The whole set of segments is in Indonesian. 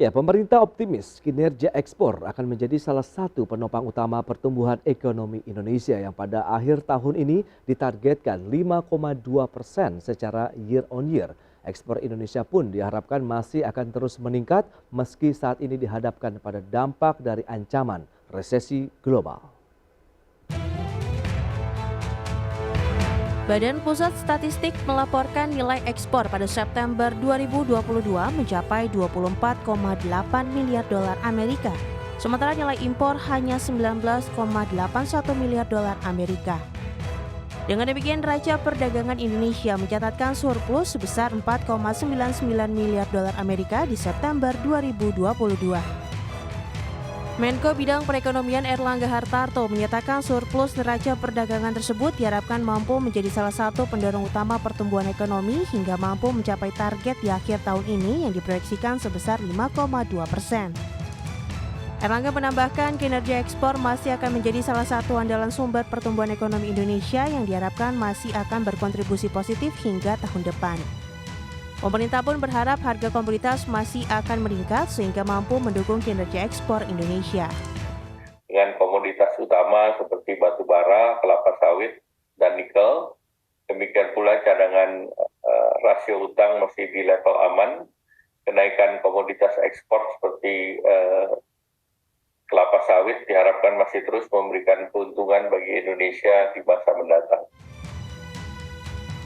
Ya, pemerintah optimis kinerja ekspor akan menjadi salah satu penopang utama pertumbuhan ekonomi Indonesia yang pada akhir tahun ini ditargetkan 5,2% secara year on year. Ekspor Indonesia pun diharapkan masih akan terus meningkat meski saat ini dihadapkan pada dampak dari ancaman resesi global. Badan Pusat Statistik melaporkan nilai ekspor pada September 2022 mencapai 24,8 miliar dolar Amerika. Sementara nilai impor hanya 19,81 miliar dolar Amerika. Dengan demikian, neraca perdagangan Indonesia mencatatkan surplus sebesar 4,99 miliar dolar Amerika di September 2022. Menko Bidang Perekonomian Erlangga Hartarto menyatakan surplus neraca perdagangan tersebut diharapkan mampu menjadi salah satu pendorong utama pertumbuhan ekonomi hingga mampu mencapai target di akhir tahun ini yang diproyeksikan sebesar 5,2%. Erlangga menambahkan kinerja ekspor masih akan menjadi salah satu andalan sumber pertumbuhan ekonomi Indonesia yang diharapkan masih akan berkontribusi positif hingga tahun depan. Pemerintah pun berharap harga komoditas masih akan meningkat sehingga mampu mendukung kinerja ekspor Indonesia. Dengan komoditas utama seperti batu bara, kelapa sawit, dan nikel, demikian pula cadangan rasio utang masih di level aman, kenaikan komoditas ekspor seperti kelapa sawit diharapkan masih terus memberikan keuntungan bagi Indonesia di masa mendatang.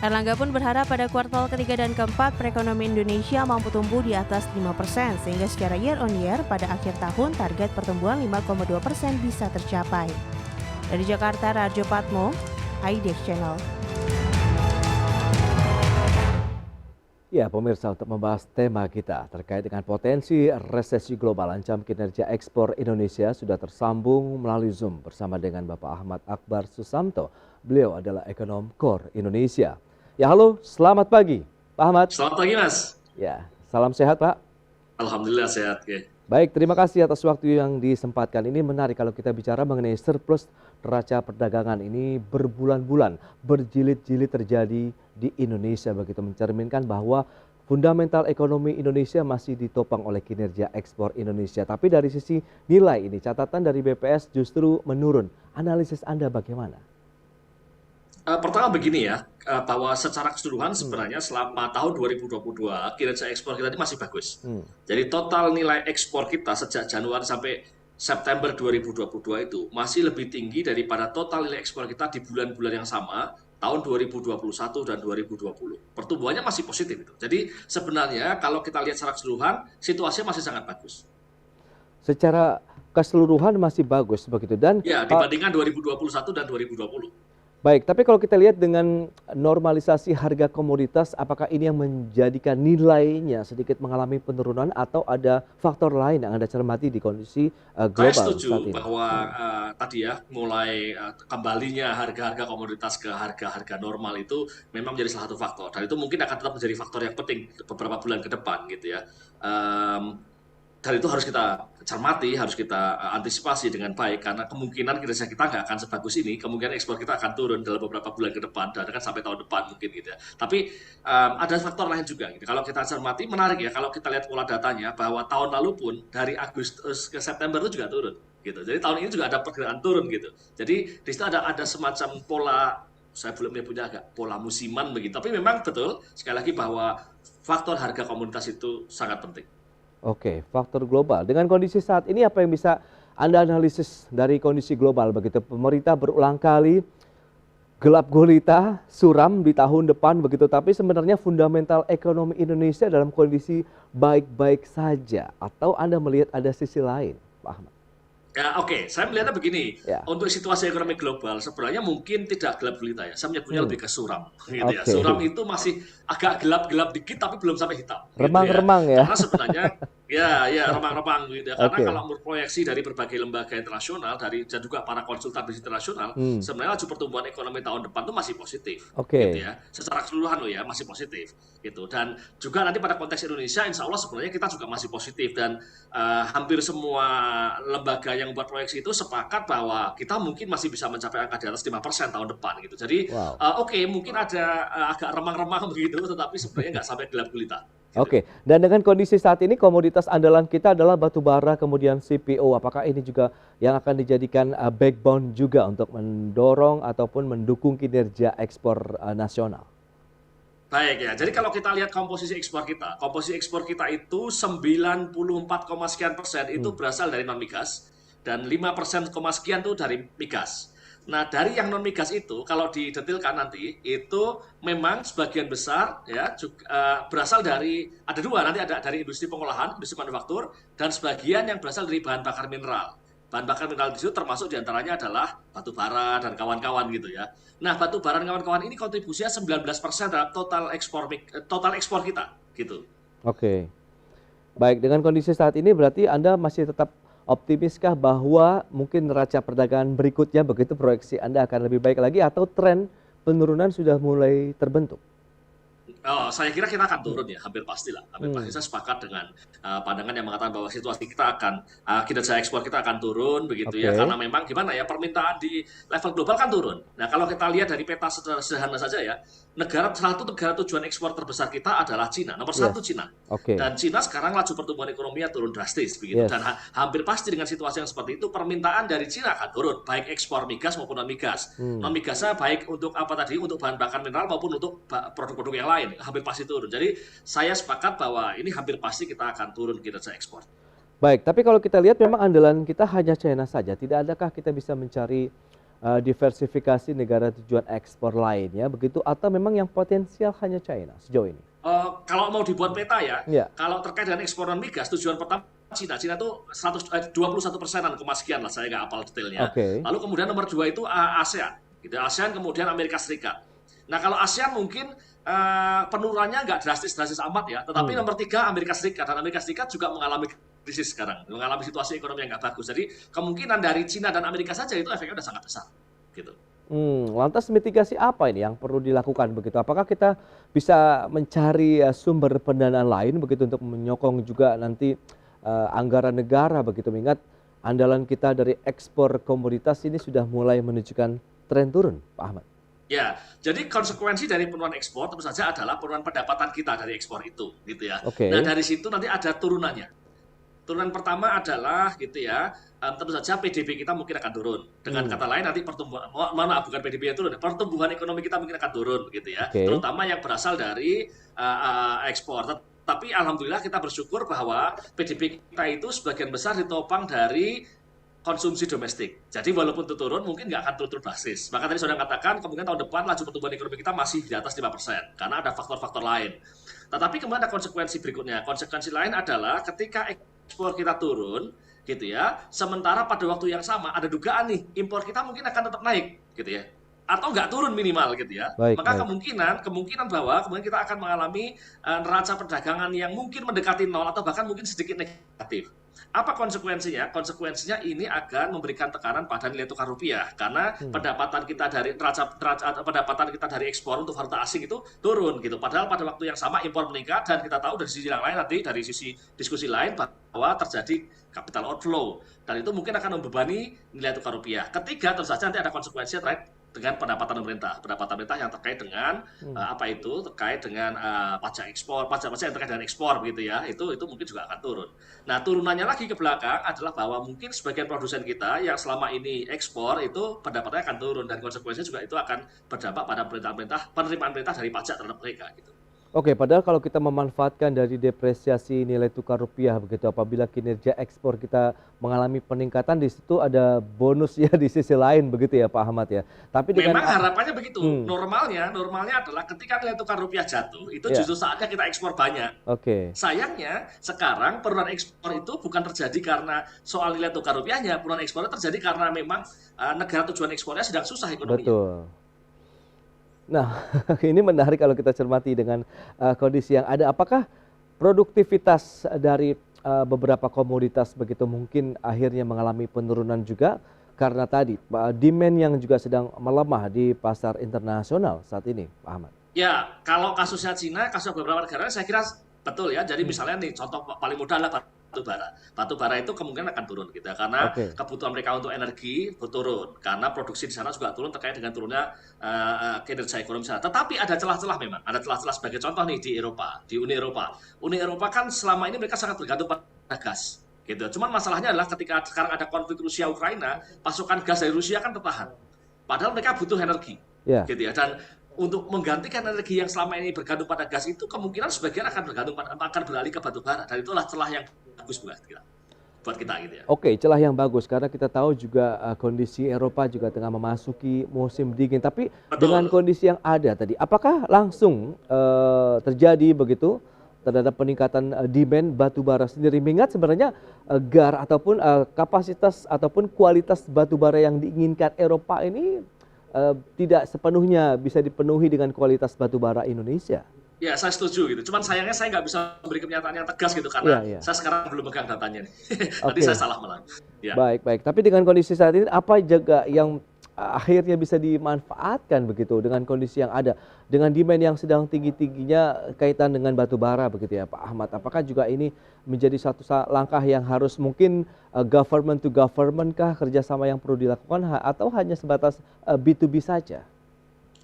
Erlangga pun berharap pada kuartal ketiga dan keempat perekonomian Indonesia mampu tumbuh di atas 5% sehingga secara year on year pada akhir tahun target pertumbuhan 5,2% bisa tercapai. Dari Jakarta, Raharjo Patmo, IDX Channel. Ya, pemirsa, untuk membahas tema kita terkait dengan potensi resesi global ancam kinerja ekspor Indonesia sudah tersambung melalui Zoom bersama dengan Bapak Ahmad Akbar Susamto. Beliau adalah ekonom KOR Indonesia. Ya, halo, selamat pagi, Pak Ahmad. Selamat pagi, Mas. Ya, salam sehat, Pak. Alhamdulillah sehat. Ya. Baik, terima kasih atas waktu yang disempatkan. Ini menarik kalau kita bicara mengenai surplus neraca perdagangan ini berbulan-bulan, berjilid-jilid terjadi di Indonesia, begitu mencerminkan bahwa fundamental ekonomi Indonesia masih ditopang oleh kinerja ekspor Indonesia. Tapi dari sisi nilai ini, catatan dari BPS justru menurun. Analisis Anda bagaimana? Pertama begini ya, bahwa secara keseluruhan sebenarnya selama tahun 2022 kinerja ekspor kita ini masih bagus. Jadi total nilai ekspor kita sejak Januari sampai September 2022 itu masih lebih tinggi daripada total nilai ekspor kita di bulan-bulan yang sama tahun 2021 dan 2020. Pertumbuhannya masih positif itu. Jadi sebenarnya kalau kita lihat secara keseluruhan situasinya masih sangat bagus. Secara keseluruhan masih bagus begitu dan ya dibandingkan 2021 dan 2020. Baik, tapi kalau kita lihat dengan normalisasi harga komoditas, apakah ini yang menjadikan nilainya sedikit mengalami penurunan atau ada faktor lain yang Anda cermati di kondisi global saat ini? Saya setuju bahwa tadi ya mulai kembalinya harga-harga komoditas ke harga-harga normal itu memang menjadi salah satu faktor. Dan itu mungkin akan tetap menjadi faktor yang penting beberapa bulan ke depan gitu ya. Dan itu harus kita cermati, harus kita antisipasi dengan baik karena kemungkinan kinerja kita nggak akan sebagus ini, kemungkinan ekspor kita akan turun dalam beberapa bulan ke depan dan akan sampai tahun depan mungkin gitu ya. Tapi ada faktor lain juga gitu. Kalau kita cermati menarik ya kalau kita lihat pola datanya bahwa tahun lalu pun dari Agustus ke September itu juga turun gitu. Jadi tahun ini juga ada pergerakan turun gitu. Jadi di situ ada semacam pola, saya belum menyebutnya agak pola musiman begitu. Tapi memang betul sekali lagi bahwa faktor harga komoditas itu sangat penting. Oke, faktor global. Dengan kondisi saat ini apa yang bisa Anda analisis dari kondisi global begitu? Pemerintah berulang kali gelap gulita, suram di tahun depan begitu. Tapi sebenarnya fundamental ekonomi Indonesia dalam kondisi baik-baik saja. Atau Anda melihat ada sisi lain, Pak Ahmad? Ya, oke. Saya melihatnya begini, untuk situasi ekonomi global sebenarnya mungkin tidak gelap gulita ya. Saya menyebutnya lebih ke suram, gitu ya. Suram itu masih agak gelap-gelap dikit tapi belum sampai hitam. Remang-remang gitu ya. Karena sebenarnya ya remang-remang gitu ya. Karena kalau menurut proyeksi dari berbagai lembaga internasional dan juga para konsultan bisnis internasional, sebenarnya laju pertumbuhan ekonomi tahun depan itu masih positif, gitu ya. Secara keseluruhan loh ya masih positif, gitu. Dan juga nanti pada konteks Indonesia, insya Allah sebenarnya kita juga masih positif dan hampir semua lembaga yang membuat proyeksi itu sepakat bahwa kita mungkin masih bisa mencapai angka di atas 5% tahun depan gitu. Jadi mungkin ada agak remang-remang begitu, tetapi sebenarnya nggak sampai gelap gulita. gitu. Oke, dan dengan kondisi saat ini komoditas andalan kita adalah batu bara kemudian CPO. Apakah ini juga yang akan dijadikan backbone juga untuk mendorong ataupun mendukung kinerja ekspor nasional? Baik ya, jadi kalau kita lihat komposisi ekspor kita itu 94, sekian persen itu berasal dari non migas dan 5% sekian itu dari migas. Nah, dari yang non migas itu kalau didetailkan nanti itu memang sebagian besar ya juga, berasal dari ada dua, nanti ada dari industri pengolahan, industri manufaktur, dan sebagian yang berasal dari bahan bakar mineral. Bahan bakar mineral di situ termasuk diantaranya adalah batu bara dan kawan-kawan gitu ya. Nah, batu bara dan kawan-kawan ini kontribusinya 19% dalam total ekspor kita gitu. Oke, baik, dengan kondisi saat ini berarti Anda masih tetap optimiskah bahwa mungkin neraca perdagangan berikutnya begitu proyeksi Anda akan lebih baik lagi atau tren penurunan sudah mulai terbentuk? Oh, saya kira kita akan turun ya, hampir pastilah. Hampir pasti saya sepakat dengan pandangan yang mengatakan bahwa situasi kita akan kinerja ekspor kita akan turun begitu ya, Oke. karena memang gimana ya permintaan di level global kan turun. Nah, kalau kita lihat dari peta sederhana saja ya, salah satu negara tujuan ekspor terbesar kita adalah Cina, nomor Yes. satu Cina. Oke. Dan Cina sekarang laju pertumbuhan ekonominya turun drastis begitu. Yes. Dan hampir pasti dengan situasi yang seperti itu permintaan dari Cina akan turun, baik ekspor migas maupun non migas. Non migasnya baik untuk apa tadi, untuk bahan bakar mineral maupun untuk produk-produk yang lain, hampir pasti turun. Jadi saya sepakat bahwa ini hampir pasti kita akan turun kinerja ekspor. Baik, tapi kalau kita lihat memang andalan kita hanya China saja. Tidak adakah kita bisa mencari diversifikasi negara tujuan ekspor lainnya begitu atau memang yang potensial hanya China sejauh ini? Kalau mau dibuat peta ya, Ya. kalau terkait dengan ekspor non migas, tujuan pertama Cina itu 21%-an sekian lah, saya nggak hafal detailnya. Oke. Lalu kemudian nomor 2 itu ASEAN, gitu. ASEAN kemudian Amerika Serikat. Nah, kalau ASEAN mungkin penurunannya nggak drastis amat ya, tetapi nomor 3 Amerika Serikat, dan Amerika Serikat juga mengalami krisis sekarang, mengalami situasi ekonomi yang nggak bagus. Jadi kemungkinan dari Cina dan Amerika saja itu efeknya udah sangat besar, gitu. Lantas mitigasi apa ini yang perlu dilakukan begitu? Apakah kita bisa mencari sumber pendanaan lain begitu untuk menyokong juga nanti anggaran negara begitu, mengingat andalan kita dari ekspor komoditas ini sudah mulai menunjukkan tren turun, Pak Ahmad? Ya, jadi konsekuensi dari penurunan ekspor tentu saja adalah penurunan pendapatan kita dari ekspor itu, gitu ya. Oke. Nah, dari situ nanti ada turunannya. Turunan pertama adalah gitu ya, tentu saja PDB kita mungkin akan turun. Dengan kata lain nanti pertumbuhan, bukan PDB yang turun, pertumbuhan ekonomi kita mungkin akan turun gitu ya. Oke. Terutama yang berasal dari ekspor. Tapi alhamdulillah kita bersyukur bahwa PDB kita itu sebagian besar ditopang dari konsumsi domestik. Jadi walaupun itu turun, mungkin nggak akan turun drastis. Maka tadi sudah katakan, kemungkinan tahun depan laju pertumbuhan ekonomi kita masih di atas 5%, karena ada faktor-faktor lain. Tetapi kemudian ada konsekuensi berikutnya. Konsekuensi lain adalah ketika ekspor kita turun, gitu ya, sementara pada waktu yang sama ada dugaan nih, impor kita mungkin akan tetap naik, gitu ya. Atau nggak turun minimal gitu ya. Baik, Maka baik. kemungkinan bahwa kemudian kita akan mengalami neraca perdagangan yang mungkin mendekati nol atau bahkan mungkin sedikit negatif. Apa konsekuensinya? Konsekuensinya ini akan memberikan tekanan pada nilai tukar rupiah karena pendapatan kita dari pendapatan kita dari ekspor untuk valuta asing itu turun gitu. Padahal pada waktu yang sama impor meningkat dan kita tahu dari sisi yang lain nanti dari sisi diskusi lain bahwa terjadi capital outflow dan itu mungkin akan membebani nilai tukar rupiah. Ketiga, tentu saja nanti ada konsekuensi terkait dengan pendapatan pemerintah yang terkait dengan terkait dengan pajak yang terkait dengan ekspor begitu ya, itu mungkin juga akan turun. Nah, turunannya lagi ke belakang adalah bahwa mungkin sebagian produsen kita yang selama ini ekspor itu pendapatannya akan turun dan konsekuensinya juga itu akan berdampak pada penerimaan pemerintah dari pajak terhadap mereka gitu. Oke, padahal kalau kita memanfaatkan dari depresiasi nilai tukar rupiah begitu, apabila kinerja ekspor kita mengalami peningkatan, di situ ada bonus ya di sisi lain begitu ya Pak Ahmad ya. Tapi dengan Memang harapannya begitu. Normalnya adalah ketika nilai tukar rupiah jatuh, itu Ya. justru saatnya kita ekspor banyak. Oke. Sayangnya sekarang penurunan ekspor itu bukan terjadi karena soal nilai tukar rupiahnya, penurunan ekspornya terjadi karena memang negara tujuan ekspornya sedang susah ekonominya. Betul. Nah, ini menarik kalau kita cermati dengan kondisi yang ada. Apakah produktivitas dari beberapa komoditas begitu mungkin akhirnya mengalami penurunan juga karena tadi demand yang juga sedang melemah di pasar internasional saat ini, Pak Ahmad? Ya, kalau kasusnya Cina, kasus beberapa negara saya kira betul ya. Jadi misalnya nih contoh paling mudah adalah bara. Batu bara itu kemungkinan akan turun gitu ya, karena Oke. kebutuhan mereka untuk energi turun, karena produksi di sana juga turun terkait dengan turunnya kinerja ekonomi sana. Tetapi ada celah-celah memang, ada celah-celah sebagai contoh nih di Eropa, di Uni Eropa. Uni Eropa kan selama ini mereka sangat bergantung pada gas. Gitu. Cuman masalahnya adalah ketika sekarang ada konflik Rusia Ukraina, pasokan gas dari Rusia kan tertahan. Padahal mereka butuh energi, Ya. gitu ya. Dan untuk menggantikan energi yang selama ini bergantung pada gas itu kemungkinan sebagian akan beralih ke batu bara, dan itulah celah yang bagus buat kita gitu ya. Oke, celah yang bagus karena kita tahu juga kondisi Eropa juga tengah memasuki musim dingin. Tapi dengan Betul. kondisi yang ada tadi, apakah langsung terjadi begitu terhadap peningkatan demand batu bara sendiri? Mengingat sebenarnya GAR ataupun kapasitas ataupun kualitas batu bara yang diinginkan Eropa ini tidak sepenuhnya bisa dipenuhi dengan kualitas batu bara Indonesia. Ya, saya setuju gitu. Cuman sayangnya saya nggak bisa memberi pernyataan yang tegas gitu Iya, karena iya. saya sekarang belum megang datanya nih. Nanti Oke. saya salah malah. Ya. Baik, baik. Tapi dengan kondisi saat ini apa juga yang akhirnya bisa dimanfaatkan begitu dengan kondisi yang ada, dengan demand yang sedang tinggi-tingginya kaitan dengan batu bara begitu ya Pak Ahmad. Apakah juga ini menjadi satu langkah yang harus mungkin government to government kah kerjasama yang perlu dilakukan atau hanya sebatas B2B saja?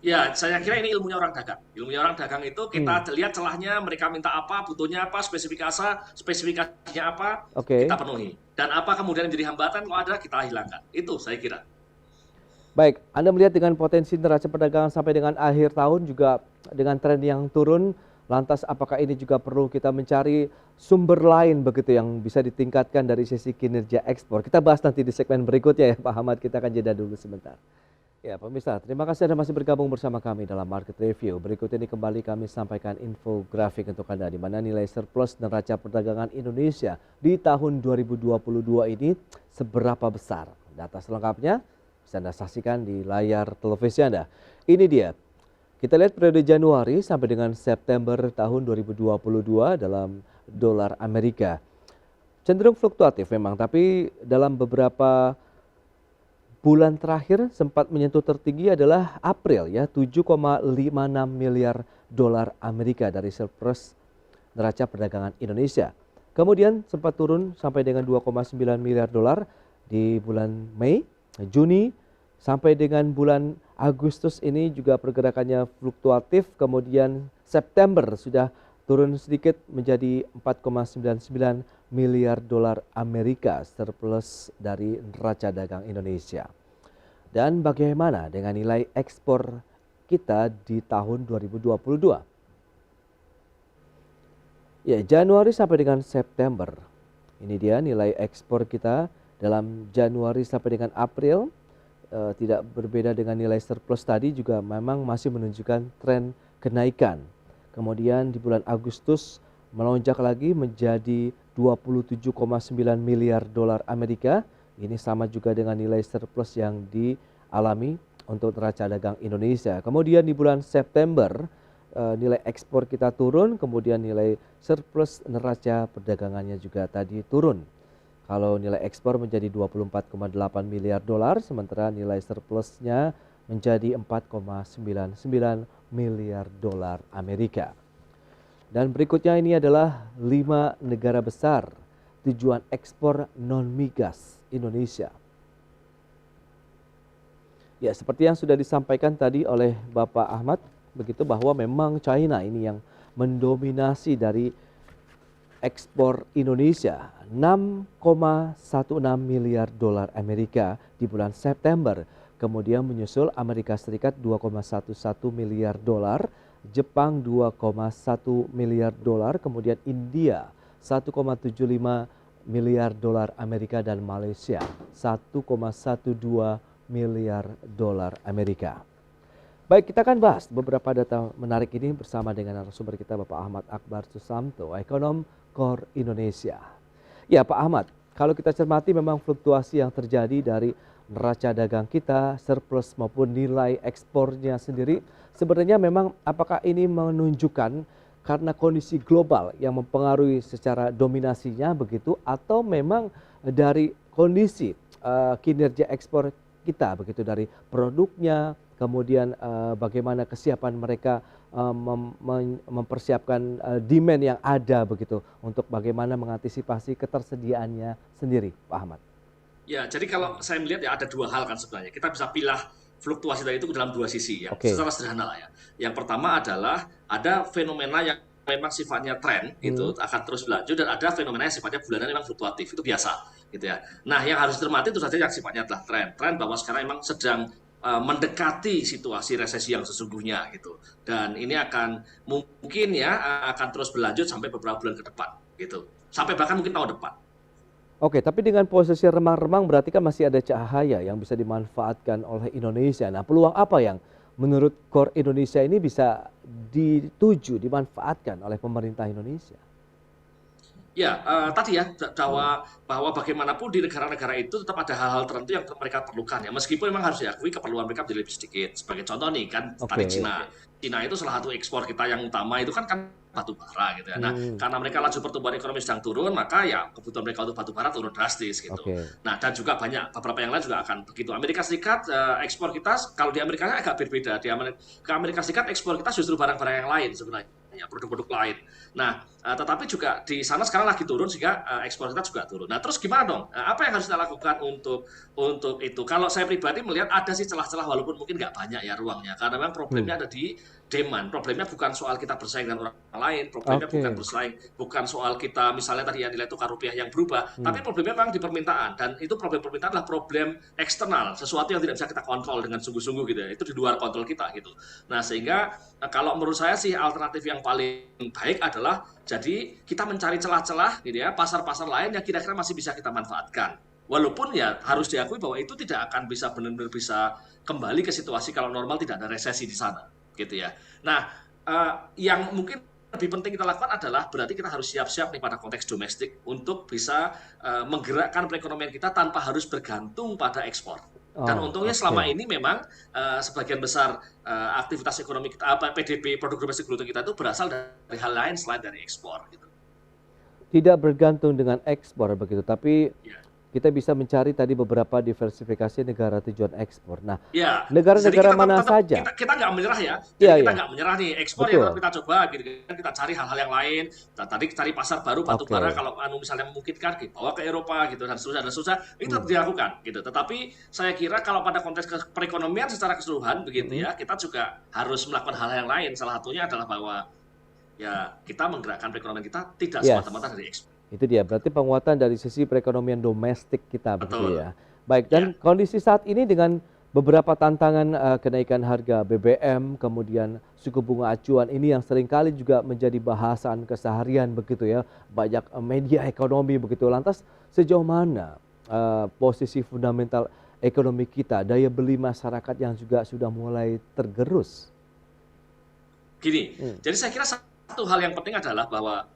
Ya, saya kira ini ilmunya orang dagang. Ilmunya orang dagang itu kita lihat celahnya, mereka minta apa, butuhnya apa, spesifikasinya apa, Oke. kita penuhi. Dan apa kemudian yang jadi hambatan kalau ada kita hilangkan. Itu saya kira. Baik, Anda melihat dengan potensi neraca perdagangan sampai dengan akhir tahun juga dengan tren yang turun, lantas apakah ini juga perlu kita mencari sumber lain begitu yang bisa ditingkatkan dari sisi kinerja ekspor? Kita bahas nanti di segmen berikutnya ya Pak Ahmad, kita akan jeda dulu sebentar. Ya pemirsa, terima kasih Anda masih bergabung bersama kami dalam Market Review. Berikut ini kembali kami sampaikan infografik untuk Anda di mana nilai surplus neraca perdagangan Indonesia di tahun 2022 ini seberapa besar. Data selengkapnya bisa Anda saksikan di layar televisi Anda. Ini dia. Kita lihat periode Januari sampai dengan September tahun 2022 dalam dolar Amerika. Cenderung fluktuatif memang, tapi dalam beberapa bulan terakhir sempat menyentuh tertinggi adalah April ya, 7,56 miliar dolar Amerika dari surplus neraca perdagangan Indonesia. Kemudian sempat turun sampai dengan 2,9 miliar dolar di bulan Mei, Juni sampai dengan bulan Agustus ini juga pergerakannya fluktuatif. Kemudian September sudah turun sedikit menjadi 4,99 miliar dolar Amerika surplus dari neraca dagang Indonesia. Dan bagaimana dengan nilai ekspor kita di tahun 2022? Ya, Januari sampai dengan September. Ini dia nilai ekspor kita dalam Januari sampai dengan April. Tidak berbeda dengan nilai surplus tadi, juga memang masih menunjukkan tren kenaikan. Kemudian di bulan Agustus melonjak lagi menjadi 27,9 miliar dolar Amerika. Ini sama juga dengan nilai surplus yang dialami untuk neraca dagang Indonesia. Kemudian di bulan September nilai ekspor kita turun, kemudian nilai surplus neraca perdagangannya juga tadi turun. Kalau nilai ekspor menjadi 24,8 miliar dolar, sementara nilai surplusnya menjadi 4,99 miliar dolar Amerika. Dan berikutnya ini adalah 5 negara besar tujuan ekspor non-migas Indonesia. Ya, seperti yang sudah disampaikan tadi oleh Bapak Ahmad, begitu bahwa memang China ini yang mendominasi dari ekspor Indonesia, 6,16 miliar dolar Amerika di bulan September. Kemudian menyusul Amerika Serikat 2,11 miliar dolar, Jepang 2,1 miliar dolar, kemudian India 1,75 miliar dolar Amerika dan Malaysia 1,12 miliar dolar Amerika. Baik, kita akan bahas beberapa data menarik ini bersama dengan narasumber kita Bapak Ahmad Akbar Susanto, ekonom Core Indonesia. Ya Pak Ahmad, kalau kita cermati memang fluktuasi yang terjadi dari neraca dagang kita, surplus maupun nilai ekspornya sendiri, sebenarnya memang apakah ini menunjukkan karena kondisi global yang mempengaruhi secara dominasinya begitu, atau memang dari kondisi kinerja ekspor kita begitu, dari produknya, kemudian bagaimana kesiapan mereka mempersiapkan demand yang ada begitu untuk bagaimana mengantisipasi ketersediaannya sendiri, Pak Ahmad? Ya, jadi kalau saya melihat ya ada dua hal kan sebenarnya. Kita bisa pilih fluktuasi tadi itu ke dalam dua sisi ya, Oke. secara sederhana lah ya. Yang pertama adalah ada fenomena yang memang sifatnya tren itu akan terus berlanjut, dan ada fenomena yang sifatnya bulanan memang fluktuatif, itu biasa gitu ya. Nah, yang harus cermati itu saja yang sifatnya adalah tren bahwa sekarang memang sedang mendekati situasi resesi yang sesungguhnya gitu, dan ini akan mungkin ya akan terus berlanjut sampai beberapa bulan ke depan gitu, sampai bahkan mungkin tahun depan. Oke, tapi dengan posisi remang-remang berarti kan masih ada cahaya yang bisa dimanfaatkan oleh Indonesia. Nah, peluang apa yang menurut Core Indonesia ini bisa dituju, dimanfaatkan oleh pemerintah Indonesia? Ya, tadi ya bahwa bagaimanapun di negara-negara itu tetap ada hal-hal tertentu yang mereka perlukan ya, meskipun memang harus diakui keperluan mereka menjadi lebih sedikit. Sebagai contoh nih kan tadi Oke. Cina itu salah satu ekspor kita yang utama itu kan batu bara gitu ya. Nah, karena mereka laju pertumbuhan ekonomi sedang turun, maka ya kebutuhan mereka untuk batu bara turun drastis gitu. Oke. Nah, dan juga beberapa yang lain juga akan begitu. Amerika Serikat ekspor kita, kalau di Amerika agak berbeda. Ke Amerika Serikat ekspor kita justru barang-barang yang lain sebenarnya, produk-produk lain. Nah, tetapi juga di sana sekarang lagi turun sehingga ekspor kita juga turun. Nah, terus gimana dong? Apa yang harus kita lakukan untuk itu? Kalau saya pribadi melihat ada sih celah-celah, walaupun mungkin nggak banyak ya ruangnya, karena memang problemnya ada di demand. Problemnya bukan soal kita bersaing dengan orang lain, problemnya bukan soal kita misalnya tadi yang nilai tukar rupiah yang berubah, tapi problemnya memang di permintaan, dan itu problem permintaan adalah problem eksternal, sesuatu yang tidak bisa kita kontrol dengan sungguh-sungguh gitu ya. Itu di luar kontrol kita gitu. Nah, sehingga kalau menurut saya sih alternatif yang paling baik adalah jadi kita mencari celah-celah gitu ya, pasar-pasar lain yang kira-kira masih bisa kita manfaatkan. Walaupun ya harus diakui bahwa itu tidak akan bisa benar-benar bisa kembali ke situasi kalau normal, tidak ada resesi di sana gitu ya. Nah, yang mungkin lebih penting kita lakukan adalah berarti kita harus siap-siap nih pada konteks domestik untuk bisa menggerakkan perekonomian kita tanpa harus bergantung pada ekspor. Dan untungnya selama ini memang sebagian besar aktivitas ekonomi kita, PDB produk domestik bruto kita itu berasal dari hal lain selain dari ekspor gitu. Tidak bergantung dengan ekspor begitu, tapi Ya. kita bisa mencari tadi beberapa diversifikasi negara tujuan ekspor. Nah, Ya, negara-negara jadi mana saja? kita nggak menyerah ya. Iya, Jadi kita iya. nggak menyerah nih. Ekspor Betul. ya kita coba gitu kan, kita cari hal-hal yang lain. Tadi cari pasar baru batu Oke. bara, kalau misalnya memungkinkan bawa ke Eropa gitu dan seterusnya itu tetap dilakukan gitu. Tetapi saya kira kalau pada konteks perekonomian secara keseluruhan begitu ya, kita juga harus melakukan hal yang lain. Salah satunya adalah bahwa ya kita menggerakkan perekonomian kita tidak Yes. semata-mata dari ekspor. Itu dia, berarti penguatan dari sisi perekonomian domestik kita begitu Betul. ya. Baik, dan kondisi saat ini dengan beberapa tantangan kenaikan harga BBM, kemudian suku bunga acuan ini yang seringkali juga menjadi bahasan keseharian begitu ya, banyak media ekonomi begitu. Lantas sejauh mana posisi fundamental ekonomi kita, daya beli masyarakat yang juga sudah mulai tergerus? Gini, jadi saya kira satu hal yang penting adalah bahwa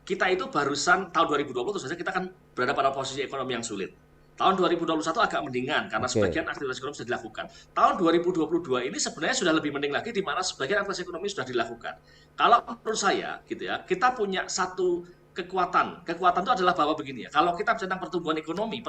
kita itu barusan tahun 2020 tentu saja kita kan berada pada posisi ekonomi yang sulit. Tahun 2021 agak mendingan karena sebagian aktivitas ekonomi sudah dilakukan. Tahun 2022 ini sebenarnya sudah lebih mending lagi di mana sebagian aktivitas ekonomi sudah dilakukan. Kalau menurut saya gitu ya, kita punya satu kekuatan. Kekuatan itu adalah bahwa begini ya, kalau kita bicara tentang pertumbuhan ekonomi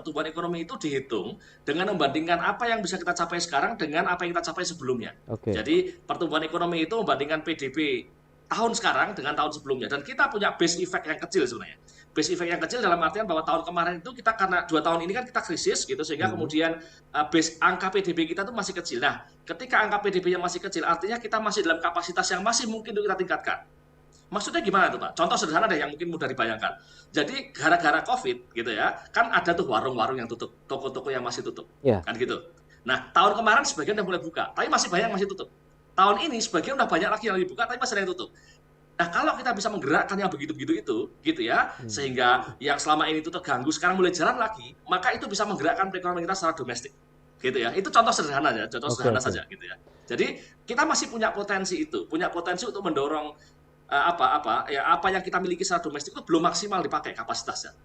itu dihitung dengan membandingkan apa yang bisa kita capai sekarang dengan apa yang kita capai sebelumnya. Oke. Jadi pertumbuhan ekonomi itu membandingkan PDB tahun sekarang dengan tahun sebelumnya, dan kita punya base effect yang kecil sebenarnya. Base effect yang kecil dalam artian bahwa tahun kemarin itu kita karena 2 tahun ini kan kita krisis gitu, sehingga kemudian base angka PDB kita itu masih kecil. Nah, ketika angka PDB-nya masih kecil, artinya kita masih dalam kapasitas yang masih mungkin untuk kita tingkatkan. Maksudnya gimana tuh Pak? Contoh sederhana deh yang mungkin mudah dibayangkan. Jadi gara-gara COVID gitu ya, kan ada tuh warung-warung yang tutup, toko-toko yang masih tutup, Ya. kan gitu. Nah, tahun kemarin sebagian udah mulai buka, tapi masih banyak yang masih tutup. Tahun ini sebagian udah banyak lagi yang dibuka, tapi masih ada yang tutup. Nah, kalau kita bisa menggerakkan yang begitu-begitu itu, gitu ya, sehingga yang selama ini itu terganggu sekarang mulai jalan lagi, maka itu bisa menggerakkan perekonomian kita secara domestik, gitu ya. Itu contoh sederhana ya, sederhana saja, gitu ya. Jadi kita masih punya potensi itu, untuk mendorong apa yang kita miliki secara domestik itu belum maksimal dipakai kapasitasnya.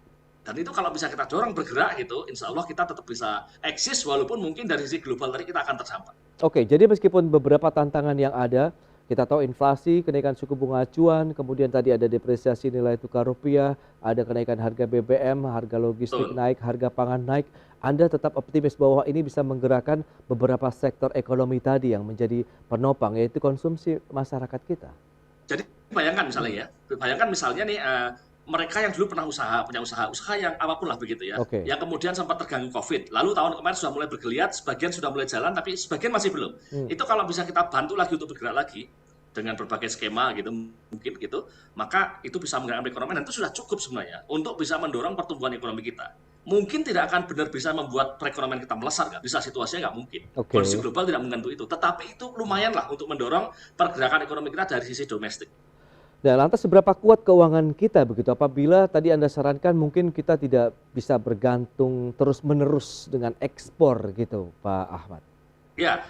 Dan itu kalau bisa kita dorong bergerak gitu, insya Allah kita tetap bisa eksis walaupun mungkin dari sisi global tadi kita akan tersambat. Oke, jadi meskipun beberapa tantangan yang ada, kita tahu inflasi, kenaikan suku bunga acuan, kemudian tadi ada depresiasi nilai tukar rupiah, ada kenaikan harga BBM, harga logistik naik, harga pangan naik. Anda tetap optimis bahwa ini bisa menggerakkan beberapa sektor ekonomi tadi yang menjadi penopang, yaitu konsumsi masyarakat kita. Jadi bayangkan misalnya nih mereka yang dulu pernah punya usaha yang apapun lah begitu ya, Oke. yang kemudian sempat terganggu COVID, lalu tahun kemarin sudah mulai bergeliat, sebagian sudah mulai jalan, tapi sebagian masih belum. Hmm. Itu kalau bisa kita bantu lagi untuk bergerak lagi dengan berbagai skema gitu mungkin gitu, maka itu bisa menggerakkan perekonomian dan itu sudah cukup sebenarnya untuk bisa mendorong pertumbuhan ekonomi kita. Mungkin tidak akan benar bisa membuat perekonomian kita melesat, nggak bisa, situasinya nggak mungkin. Oke. Kondisi global tidak menentu itu, tetapi itu lumayan lah untuk mendorong pergerakan ekonomi kita dari sisi domestik. Nah, lantas seberapa kuat keuangan kita begitu apabila tadi Anda sarankan mungkin kita tidak bisa bergantung terus-menerus dengan ekspor gitu, Pak Ahmad? Ya,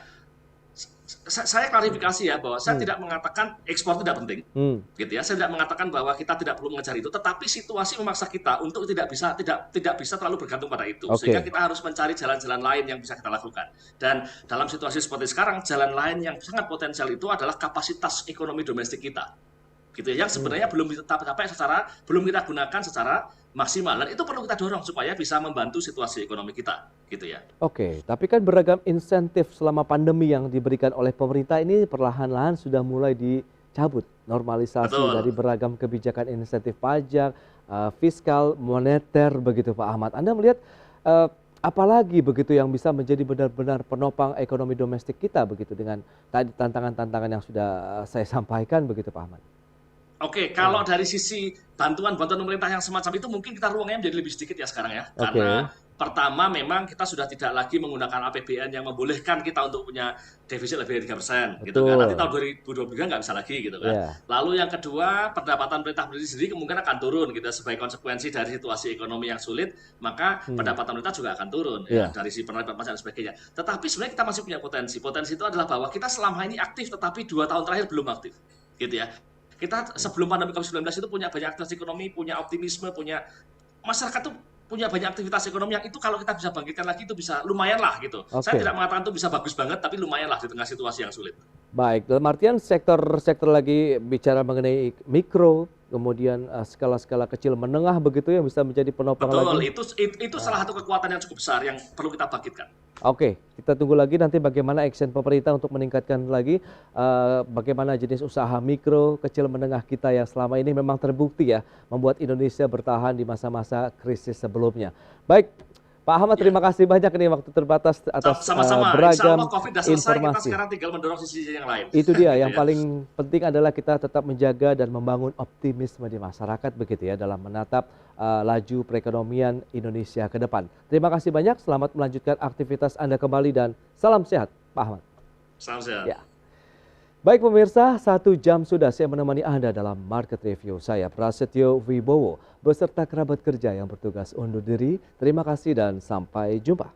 saya klarifikasi ya bahwa saya tidak mengatakan ekspor tidak penting, gitu ya. Saya tidak mengatakan bahwa kita tidak perlu mengejar itu, tetapi situasi memaksa kita untuk tidak bisa terlalu bergantung pada itu, Oke. sehingga kita harus mencari jalan-jalan lain yang bisa kita lakukan. Dan dalam situasi seperti sekarang, jalan lain yang sangat potensial itu adalah kapasitas ekonomi domestik kita, gitu ya, yang sebenarnya belum kita gunakan secara maksimal, dan itu perlu kita dorong supaya bisa membantu situasi ekonomi kita, gitu ya. Oke, tapi kan beragam insentif selama pandemi yang diberikan oleh pemerintah ini perlahan-lahan sudah mulai dicabut. Normalisasi Betul. dari beragam kebijakan insentif pajak, fiskal, moneter begitu Pak Ahmad. Anda melihat apalagi begitu yang bisa menjadi benar-benar penopang ekonomi domestik kita begitu dengan tadi tantangan-tantangan yang sudah saya sampaikan begitu Pak Ahmad? Oke, kalau dari sisi bantuan pemerintah yang semacam itu mungkin kita ruangnya menjadi lebih sedikit ya sekarang ya. Oke. Karena pertama memang kita sudah tidak lagi menggunakan APBN yang membolehkan kita untuk punya defisit lebih dari 3% gitu kan. Betul. Nanti tahun 2023 nggak bisa lagi gitu kan. Iya. Lalu yang kedua, pendapatan pemerintah sendiri kemungkinan akan turun gitu sebagai konsekuensi dari situasi ekonomi yang sulit, maka pendapatan pemerintah juga akan turun ya, Iya. dari si penerimaan pajak dan sebagainya. Tetapi sebenarnya kita masih punya potensi. Potensi itu adalah bahwa kita selama ini aktif tetapi 2 tahun terakhir belum aktif. Gitu ya. Kita sebelum pandemi COVID-19 itu punya banyak aktivitas ekonomi, punya optimisme, punya masyarakat tuh punya banyak aktivitas ekonomi yang itu kalau kita bisa bangkitkan lagi itu bisa lumayan lah gitu. Saya Oke. tidak mengatakan itu bisa bagus banget, tapi lumayan lah di tengah situasi yang sulit. Baik, dalam artian sektor-sektor lagi bicara mengenai mikro, kemudian skala-skala kecil menengah begitu yang bisa menjadi penopang Betul, lagi. itu salah satu kekuatan yang cukup besar yang perlu kita bangkitkan. Oke, kita tunggu lagi nanti bagaimana action pemerintah untuk meningkatkan lagi bagaimana jenis usaha mikro, kecil menengah kita yang selama ini memang terbukti ya membuat Indonesia bertahan di masa-masa krisis sebelumnya. Baik, Pak Ahmad, terima kasih banyak nih waktu terbatas atas Sama-sama. Insya beragam Allah COVID sudah selesai, kita informasi. sekarang tinggal mendorong sisi yang lain. Itu dia, Gitu yang ya. paling penting adalah kita tetap menjaga dan membangun optimisme di masyarakat begitu ya dalam menatap laju perekonomian Indonesia ke depan. Terima kasih banyak, selamat melanjutkan aktivitas Anda kembali dan salam sehat, Pak Ahmad. Salam sehat. Ya. Baik pemirsa, 1 jam sudah saya menemani Anda dalam Market Review. Saya Prasetyo Wibowo beserta kerabat kerja yang bertugas undur diri. Terima kasih dan sampai jumpa.